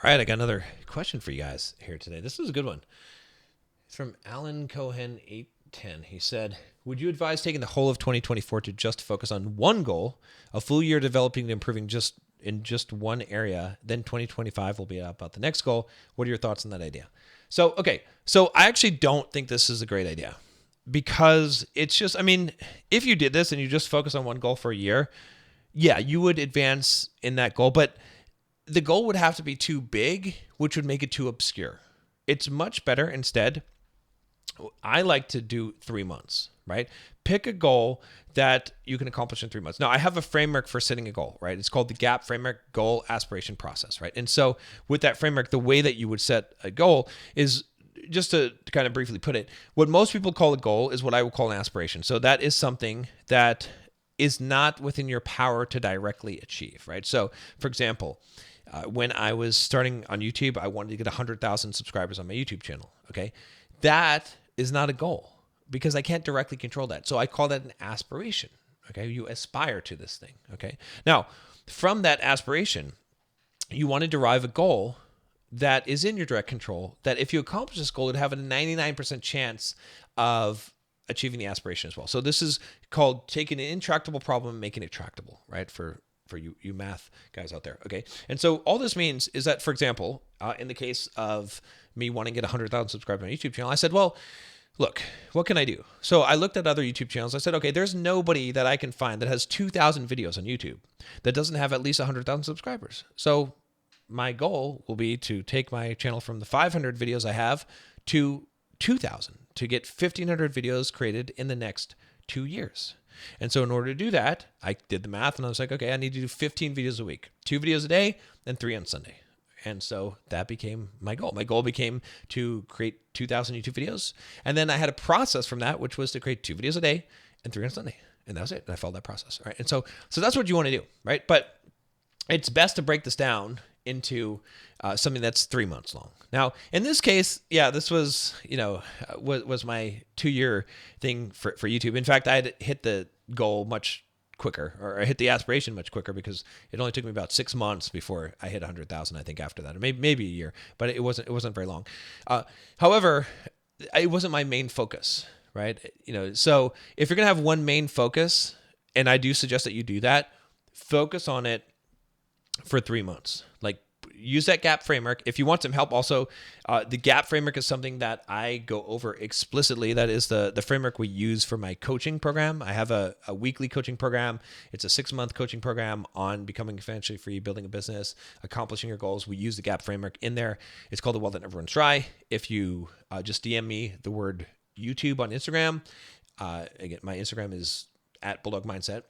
right, I got another question for you guys here today. This is a good one. It's from Alan Cohen 810. He said, "Would you advise taking the whole of 2024 to just focus on one goal, a full year developing and improving just in just one area? Then 2025 will be about the next goal. What are your thoughts on that idea?" So I actually don't think this is a great idea because it's just, I mean, if you did this and you just focus on one goal for a year, yeah, you would advance in that goal, but the goal would have to be too big, which would make it too obscure. It's much better instead. I like to do 3 months, right? Pick a goal that you can accomplish in 3 months. Now, I have a framework for setting a goal, right? It's called the GAP framework, goal aspiration process, right? And so with that framework, the way that you would set a goal is, just to kind of briefly put it, what most people call a goal is what I would call an aspiration. So that is something that is not within your power to directly achieve, right? So for example, when I was starting on YouTube, I wanted to get 100,000 subscribers on my YouTube channel. Okay. That is not a goal because I can't directly control that. So I call that an aspiration. Okay. You aspire to this thing. Okay. Now, from that aspiration, you want to derive a goal that is in your direct control, that if you accomplish this goal, it'd have a 99% chance of achieving the aspiration as well. So this is called taking an intractable problem and making it tractable, right? For you math guys out there. Okay. And so all this means is that, for example, in the case of me wanting to get 100,000 subscribers on my YouTube channel, I said, well, look, what can I do? So I looked at other YouTube channels. I said, okay, there's nobody that I can find that has 2,000 videos on YouTube that doesn't have at least 100,000 subscribers. So my goal will be to take my channel from the 500 videos I have to 2,000, to get 1,500 videos created in the next 2 years. And so in order to do that, I did the math and I was like, okay, I need to do 15 videos a week, 2 videos a day and 3 on Sunday. And so that became my goal. My goal became to create 2,000 YouTube videos. And then I had a process from that, which was to create 2 videos a day and 3 on Sunday. And that was it. And I followed that process. Right. And so that's what you want to do. Right. But it's best to break this down into something that's 3 months long. Now, in this case, yeah, this was, was my 2-year thing for YouTube. In fact, I had hit the goal much quicker, or I hit the aspiration much quicker because it only took me about 6 months before I hit 100,000, I think, after that, or maybe a year, but it wasn't very long. However, it wasn't my main focus, right? So if you're going to have one main focus, and I do suggest that you do that, focus on it for 3 months. Like, use that GAP framework. If you want some help, also, the GAP framework is something that I go over explicitly. That is the framework we use for my coaching program. I have a weekly coaching program. It's a 6-month coaching program on becoming financially free, building a business, accomplishing your goals. We use the GAP framework in there. It's called The Well That Never Runs Dry. If you just DM me the word YouTube on Instagram, again, my Instagram is @BulldogMindset,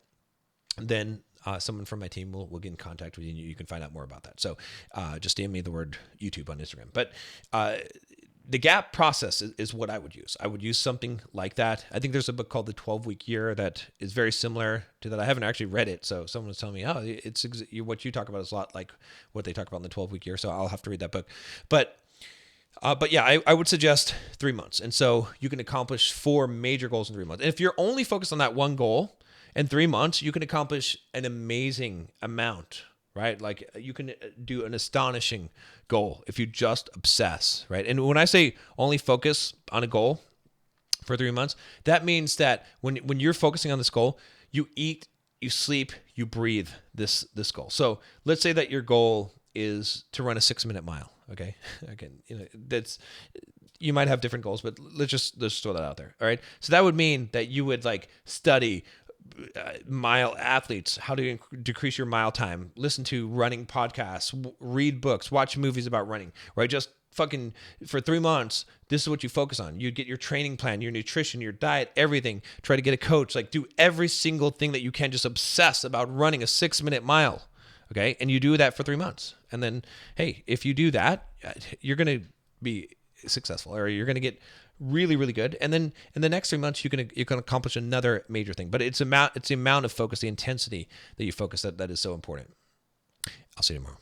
then someone from my team will get in contact with you and you can find out more about that. So just DM me the word YouTube on Instagram. But the GAP process is what I would use. I would use something like that. I think there's a book called The 12-Week Year that is very similar to that. I haven't actually read it. So someone was telling me, oh, it's what you talk about is a lot like what they talk about in the 12-Week Year. So I'll have to read that book. But yeah, I would suggest 3 months. And so you can accomplish 4 major goals in 3 months. And if you're only focused on that one goal, in 3 months, you can accomplish an amazing amount, right? Like, you can do an astonishing goal if you just obsess, right? And when I say only focus on a goal for 3 months, that means that when you're focusing on this goal, you eat, you sleep, you breathe this goal. So let's say that your goal is to run a 6-minute mile. Okay. Again, you might have different goals, but let's just throw that out there. All right. So that would mean that you would study mile athletes, how to decrease your mile time, listen to running podcasts, read books, watch movies about running, right? Just fucking for 3 months, this is what you focus on. You get your training plan, your nutrition, your diet, everything. Try to get a coach, do every single thing that you can. Just obsess about running a 6-minute mile. Okay. And you do that for 3 months. And then, hey, if you do that, you're going to be successful, or you're going to get really, really good. And then in the next 3 months, you can accomplish another major thing. But it's the amount of focus, the intensity that you focus that is so important. I'll see you tomorrow.